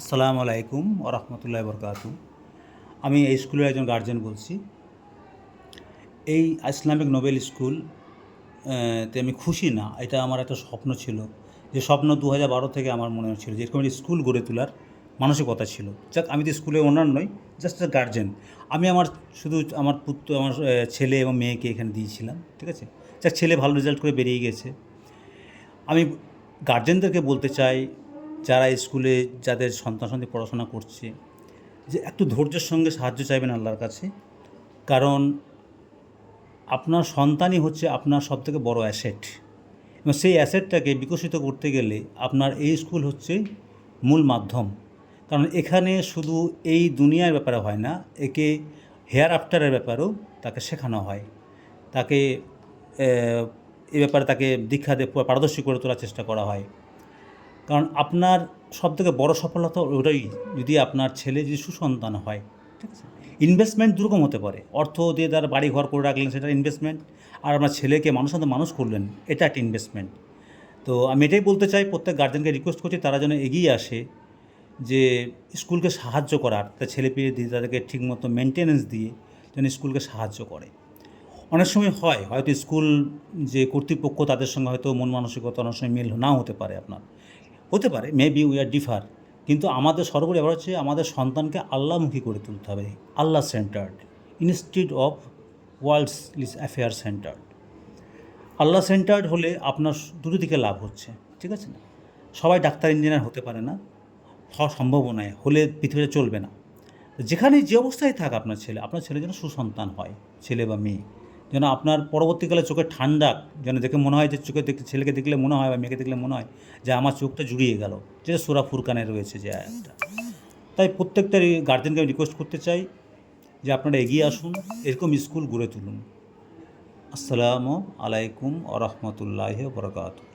আসসালামু আলাইকুম ওরহমতুল্লাহ বরকাতু। আমি এই স্কুলের একজন গার্জেন বলছি। এই ইসলামিক নোবেল স্কুল তে আমি খুশি না, এটা আমার একটা স্বপ্ন ছিল। যে স্বপ্ন 2012 থেকে আমার মনে হচ্ছিল যে এরকম একটি স্কুল গড়ে তোলার মানসিকতা ছিল। যাক, আমি তো স্কুলের ওনার নই, জাস্ট এ গার্জেন। আমি শুধু আমার পুত্র, আমার ছেলে এবং মেয়েকে এখানে দিয়েছিলাম, ঠিক আছে? যাক, ছেলে ভালো রেজাল্ট করে বেরিয়ে গেছে। আমি গার্জেনদেরকে বলতে চাই, যারা স্কুলে যাদের সন্তান-সন্ততি পড়াশোনা করছে, যে একটু ধৈর্যের সঙ্গে সাহায্য চাইবেন আল্লাহর কাছে। কারণ আপনার সন্তানই হচ্ছে আপনার সবথেকে বড় অ্যাসেট, এবং সেই অ্যাসেটটাকে বিকশিত করতে গেলে আপনার এই স্কুল হচ্ছে মূল মাধ্যম। কারণ এখানে শুধু এই দুনিয়ার ব্যাপারে হয় না, একে হেয়ার আফটারের ব্যাপারেও তাকে শেখানো হয়। তাকে এ ব্যাপারে তাকে দীক্ষা দিয়ে পারদর্শী করে তোলার চেষ্টা করা হয়। কারণ আপনার সবথেকে বড় সফলতা ওটাই, যদি আপনার ছেলে যদি সুসন্তান হয়, ঠিক আছে? ইনভেস্টমেন্ট দুরকম হতে পারে। অর্থ দিয়ে তার বাড়ি ঘর করে রাখলেন, সেটা ইনভেস্টমেন্ট। আর আপনার ছেলেকে মানুষ করলেন, এটা একটা ইনভেস্টমেন্ট। তো আমি এটাই বলতে চাই, প্রত্যেক গার্জেনকে রিকোয়েস্ট করছি তারা যেন এগিয়ে আসে, যে স্কুলকে সাহায্য করার, তার ছেলেপিলে দিয়ে তাদেরকে ঠিকমতো মেনটেনেন্স দিয়ে যেন স্কুলকে সাহায্য করে। অনেক সময় হয় হয়তো স্কুল যে কর্তৃপক্ষ, তাদের সঙ্গে হয়তো মন মানসিকতা অনেক সময় মিল নাও হতে পারে, আপনার হতে পারে, মেবি উই আর ডিফার। কিন্তু আমাদের সর্বোপরি ব্যাপার হচ্ছে আমাদের সন্তানকে আল্লাহমুখী করে তুলতে হবে, Allah centered instead of worlds affair centered. Allah centered হলে আপনার দুটো দিকে লাভ হচ্ছে, ঠিক আছে না? সবাই ডাক্তার ইঞ্জিনিয়ার হতে পারে না, হওয়া সম্ভবও নয়, হলে পৃথিবীতে চলবে না। যেখানে যে অবস্থায় থাক আপনার ছেলে যেন সুসন্তান হয়, ছেলে বা মেয়ে, যেন আপনার পরবর্তীকালে চোখে ঠান্ডা, যেন দেখে মনে হয় যে চোখে ছেলেকে দেখলে মনে হয় বা মেয়েকে দেখলে মনে হয় যে আমার চোখটা জুড়িয়ে গেল, যেটা সূরা ফুরকানে রয়েছে যে আয়াতটা। তাই প্রত্যেকটা গার্জেনকে আমি রিকোয়েস্ট করতে চাই যে আপনারা এগিয়ে আসুন, এরকম স্কুল গড়ে তুলুন। আসসালামু আলাইকুম ওরহমতুল্লাহি ওয়া বারাকাতুহু।